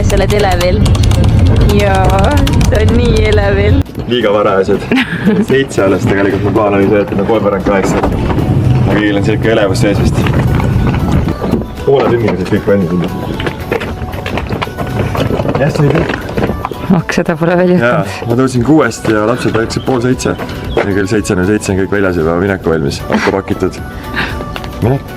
kas sa oled elevil? Jaa, ta on nii elevil. Liiga varajased. 7 alles tegelikult mu plaan oli see, et 3:08. Aga kõigil on selline elevus sees vist. Poole tunniga siis kõik vendid ümber. Jah, see oli kõik. Seda pole veel juhtunud. Ma tõusin 6 ja lapsed läksid 6:30. Ja kell 7:07 on kõik väljas juba mineku valmis. Auto pakitud. Minek.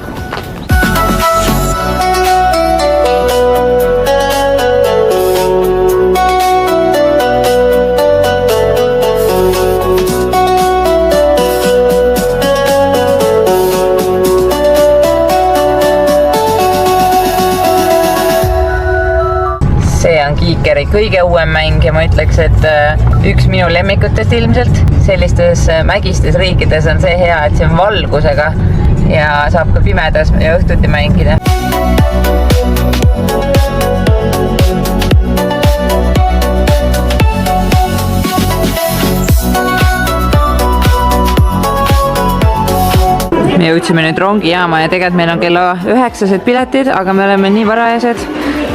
Kiikeri kõige uuem mäng ja ma ütleks, et üks minu lemmikutest ilmselt. Sellistes mägistes riikides on see hea, et see on valgusega ja saab ka pimedas ja õhtuti mängida. Me jõudsime nüüd rongijaama ja tegelikult meil on kella 9 piletid, aga me oleme nii varajased,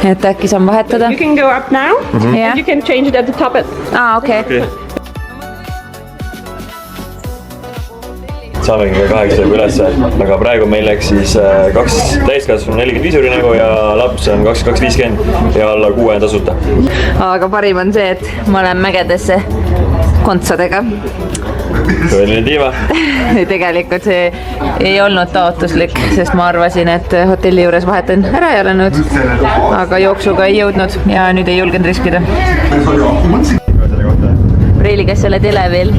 et äkki saan vahetada. You can go up now and you can change it at the top. Okei. Saamegi 8 ülesse, aga praegu meil läks siis 2 täiskasvanu 45 € ja laps on 22,50 ja alla 6 tasuta. Aga parim on see, et ma olen mägedesse kontsadega. Kõveline tiiva. Tegelikult see ei olnud taotluslik, sest ma arvasin, et hotelli juures vahetan ära ja olen nüüd, aga jooksuga ei jõudnud ja nüüd ei julgenud riskida. Preili, kas sa oled elevil?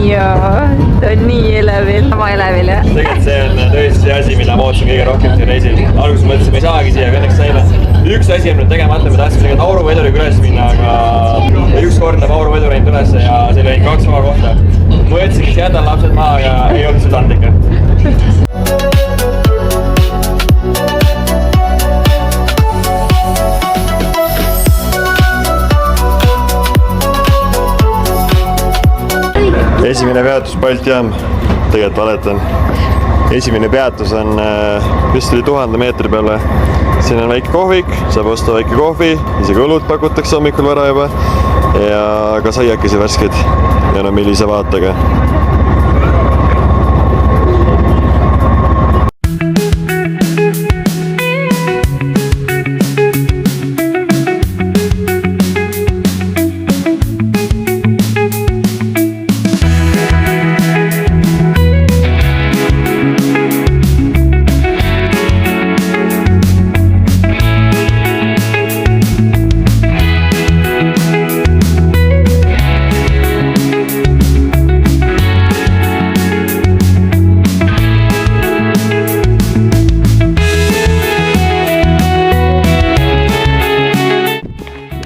Jaa, ta on nii elevil. Sama elevil, jah? Tegelikult see on tõesti see asi, mida ma ootasin kõige rohkem siin reisil. Alguses mõtlesin, me ei saagi siia, aga õnneks saime. Üks asi on nüüd tegemata, me tahtsime tegelikult Auruveduriga üles minna, aga üks kord läheb Auruveduriga üles ja seal oli 2 vaba kohta. Ma jätsin, mis jätan lapsed maha ja ei olnud seda andika. Esimene peatus Balti jaam, tegelikult valetan. Esimene peatus on just 1000 meetri peale. Siin on väike kohvik, saab osta väike kohvi, isegi õlut pakutakse hommikul vara juba ja ka saiakesi värsked ja no millise vaatega.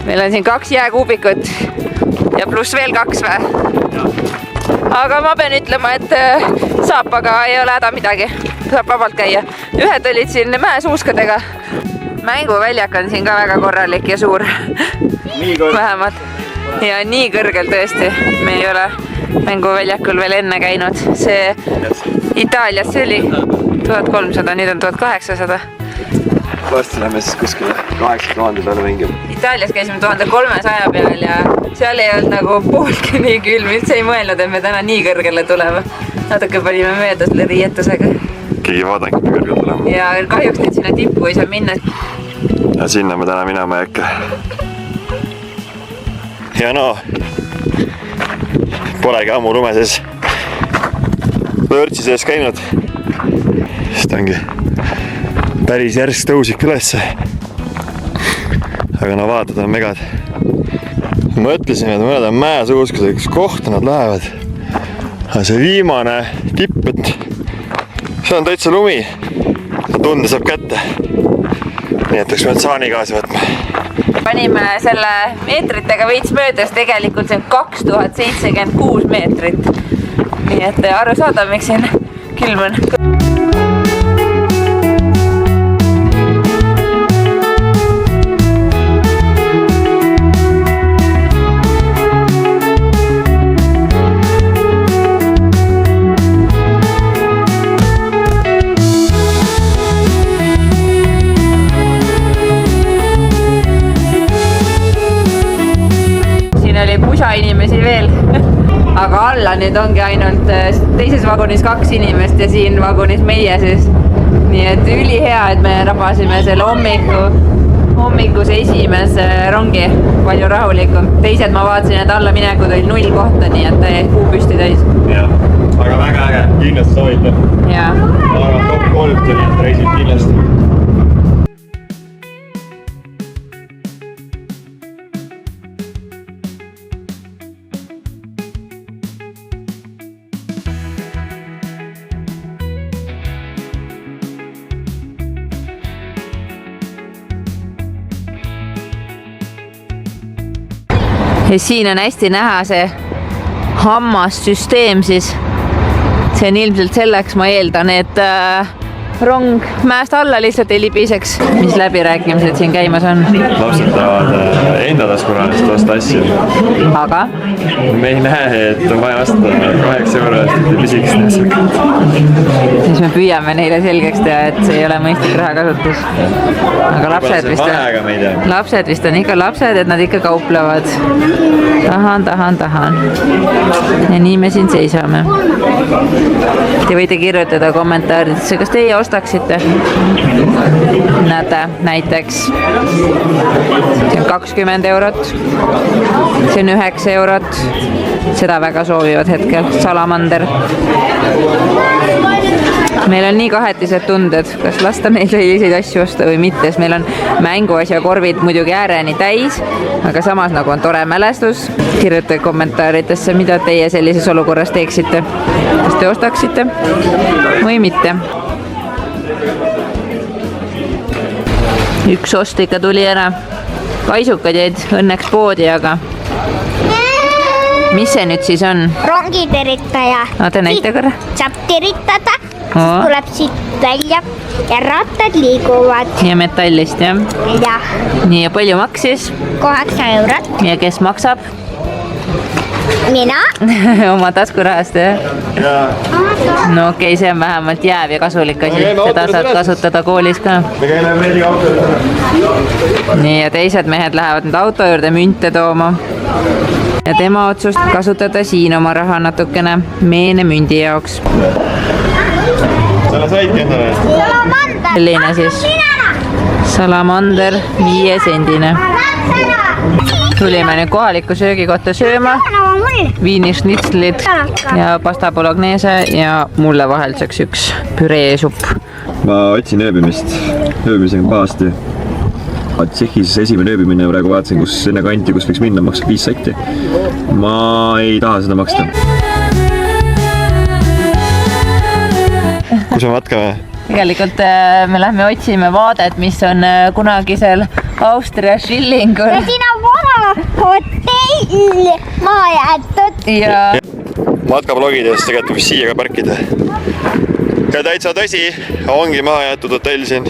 Meil on siin 2 jääkuubikut ja pluss veel 2 või? Aga ma pean ütlema, et saapaga ei ole häda midagi. Saab vabalt käia. Ühed olid siin mäesuuskadega. Mänguväljak on siin ka väga korralik ja suur. Vähemalt. Ja nii kõrgel tõesti. Me ei ole mänguväljakul veel enne käinud. See Itaalias see oli 1300, nüüd on 1800. Vast läheme siis kuskile 8000 peale mängima. Itaalias käisime 1300 peal ja seal ei olnud nagu poolki nii külm. Üldse ei mõelnud, et me täna nii kõrgele tuleme. Natuke panime mööda selle riietusega. Keegi vaadangi, kui kõrgele tulema. Ja kahjuks nüüd sinna tippu ei saa minna. Ja sinna me täna minema ei hakka. Ja no, polegi ammu lumeses võõrtsi sees käinud. Sest ongi päris järsk tõusik ülesse. Aga no vaatad on megad. Mõtlesin, et mõned on mäesuuskused, kus kohta nad lähevad. Aga see viimane tipp, et see on täitsa lumi. Tunde saab kätte. Nii et peaks mõned saani kaasa võtma. Panime selle meetritega veits möödas, tegelikult see on 2076 meetrit. Nii et aru saada, miks siin külm on. pusa inimesi veel. Aga alla nüüd ongi ainult teises vagunis 2 inimest ja siin vagunis meie siis. Nii et ülihea, et me rabasime selle hommikuse esimese rongi palju rahulikum. Teised ma vaatasin, et alla minekud olid 0 kohta, nii et kuu püsti täis. Jah, aga väga äge, kindlasti soovitan. Jaa. Aga top 3 sellised reisid kindlasti. Ja siin on hästi näha see hammassüsteem siis. See on ilmselt selleks, ma eeldan, et rong mäest alla lihtsalt ei libiseks. Mis läbirääkimised siin käimas on? Lapsed tahavad enda taskurahast osta asju. Aga? Me ei näe, et on vaja osta 8 €, et ei püsiks näsakad. Siis me püüame neile selgeks teha, et see ei ole mõistlik rahakasutus. Aga lapsed vist on ikka lapsed, et nad ikka kauplevad. Tahan. Ja nii me siin seisame. Te võite kirjutada kommentaaridesse, kas teie ostaksite? Näete, näiteks see on 20 €, see on 9 €, seda väga soovivad hetkel, salamander. Meil on nii kahetised tunded, kas lasta neil selliseid asju osta või mitte, sest meil on mänguasjakorvid muidugi ääreni täis, aga samas nagu on tore mälestus. Kirjutage kommentaaridesse, mida teie sellises olukorras teeksite. Kas te ostaksite või mitte? Üks ost ikka tuli ära. Kaisukad jäid õnneks poodi, aga mis see nüüd siis on? Rongiteritaja. Oota, näita korra. Saab teritada, tuleb siit välja ja rattad liiguvad. Ja metallist, jah? Jah. Nii, ja palju maksis? 8 €. Ja kes maksab? Mina. Oma taskurahast, jah? No okei, see on vähemalt jääv ja kasulik asi. Seda saad kasutada koolis ka. Me käime veidi autole. Nii, ja teised mehed lähevad nüüd auto juurde münte tooma. Ja tema otsust kasutada siin oma raha natukene meenemündi jaoks. Selle saidki endale? Selline siis salamander 5 sendine. Tulime nüüd kohalikku söögikotta sööma. Viinišnitslid ja pasta bolognese ja mulle vahelduseks üks püreesupp. Ma otsin ööbimist. Ööbimisega on pahasti. Tšehhis esimene ööbimine praegu vaatasin, kus enne kanti, kus võiks minna, maksab 5 senti. Ma ei taha seda maksta. Kus on matka või? Tegelikult me lähme otsime vaadet, mis on kunagisel Austria Schillingul. Siin on vana hotell maha jäetud. Ja Matkablogides tegelikult võiks siia ka parkida. Ja täitsa tõsi, ongi maha jäetud hotell siin.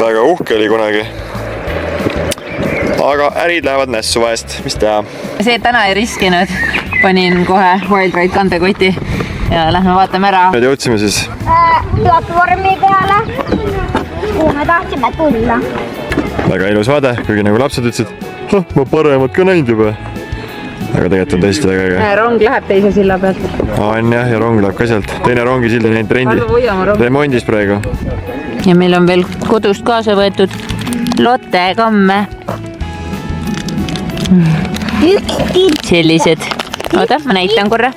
Väga uhke oli kunagi. Aga ärid lähevad nässu vahest, mis teha? see täna ei riskinud. Panin kohe Wild Ride kandekoti ja lähme vaatame ära. Nüüd jõudsime siis Platvormi peale, kuhu me tahtsime tulla. väga ilus vaade, kuigi nagu lapsed ütlesid, ma paremat ka näinud juba. Aga tegelikult on tõesti väga äge. Rong läheb teise silla pealt. On jah, ja rong läheb ka sealt. Teine rongisild on ainult remondis praegu. Ja meil on veel kodust kaasa võetud Lotte komme. Sellised. Oota, ma näitan korra.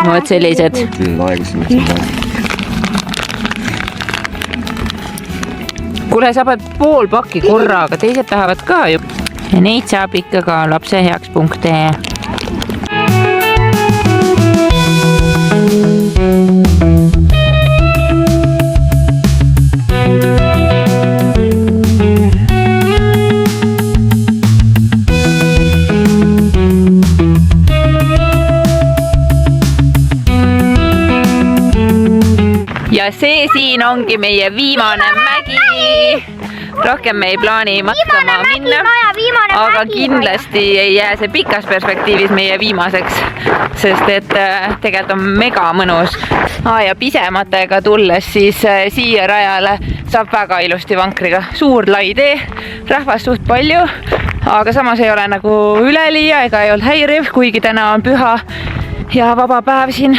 Vot sellised. Kuule, sa pead pool pakki korraga, teised tahavad ka ju. Ja neid saab ikka ka lapseheaks.ee. Ja see siin ongi meie viimane mägi. Rohkem me ei plaani matkama minna, aga kindlasti ei jää see pikas perspektiivis meie viimaseks, sest et tegelikult on mega mõnus. Ja pisematega tulles siis siia rajale saab väga ilusti vankriga. Suur lai tee, rahvast suht palju, aga samas ei ole nagu üleliia ega ei olnud häiriv, kuigi täna on püha ja vaba päev siin.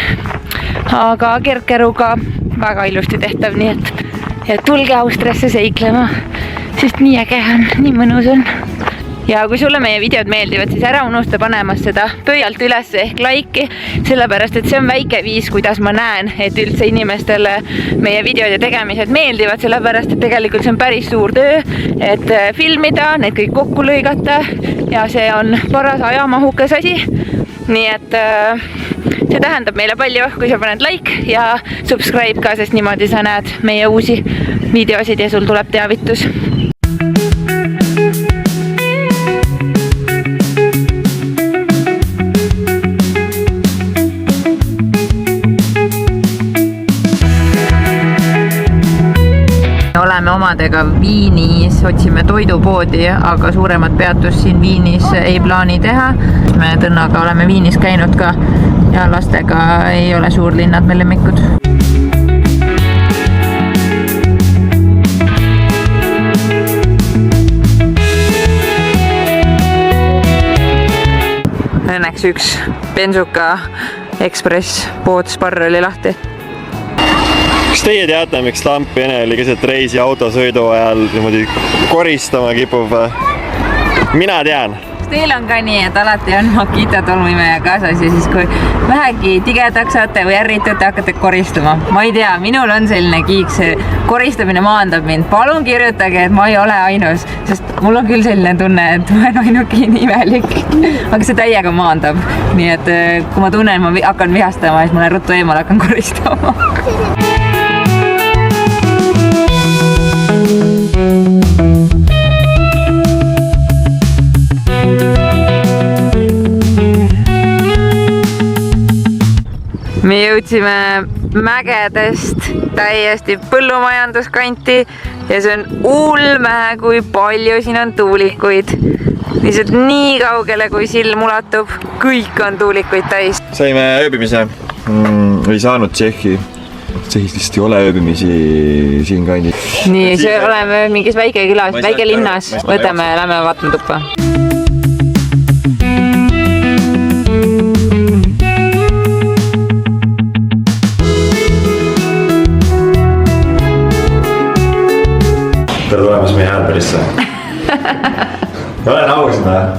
Aga kergkeruga väga ilusti tehtav, nii et tulge Austriasse seiklema, sest nii äge on, nii mõnus on. Ja kui sulle meie videod meeldivad, siis ära unusta panemas seda pöialt üles ehk like'i, sellepärast et see on väike viis, kuidas ma näen, et üldse inimestele meie videod ja tegemised meeldivad, sellepärast et tegelikult see on päris suur töö, et filmida, need kõik kokku lõigata ja see on paras ajamahukas asi. Nii et see tähendab meile palju, kui sa paned like ja subscribe ka, sest niimoodi sa näed meie uusi videosid ja sul tuleb teavitus. Oleme omadega Viinis, otsime toidupoodi, aga suuremat peatust siin Viinis ei plaani teha. Me Tõnnaga oleme Viinis käinud ka ja lastega ei ole suurlinnad meil lemmikud. Õnneks üks Bensuka Express pood Spar oli lahti. Kas teie teate, miks lampi Eneli keset reisi autosõidu ajal niimoodi koristama kipub? Mina tean. Teil on ka nii, et alati on Makita tolmuimeja kaasas ja siis kui vähegi tigedaks saate või ärritute, hakkate koristama. Ma ei tea, minul on selline kiik, see koristamine maandab mind. Palun kirjutage, et ma ei ole ainus, sest mul on küll selline tunne, et ma olen ainuke imelik. Aga see täiega maandab. Nii et kui ma tunnen, ma hakkan vihastama, siis ma olen ruttu eemal, hakkan koristama. Me jõudsime mägedest täiesti põllumajanduskanti ja see on ulme, kui palju siin on tuulikuid. Lihtsalt nii kaugele, kui silm ulatub, kõik on tuulikuid täis. Saime ööbimise, ei saanud Tšehhi. Tšehhis lihtsalt ei ole ööbimisi siin kandis. Nii, see oleme mingis väike külas, väike linnas. Võtame ja lähme vaatame tuppa. Pead olemas meie häälperisse. Olen ausad,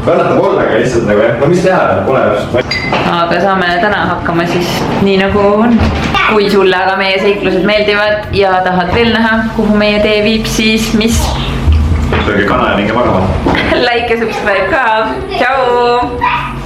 kannatab olla, aga lihtsalt nagu, no mis teha, pole just. Aga saame täna hakkama siis nii nagu on. Kui sulle aga meie seiklused meeldivad ja tahad veel näha, kuhu meie tee viib, siis mis? Sööge kana ja minge magama. Like ja subscribe ka. Tšau!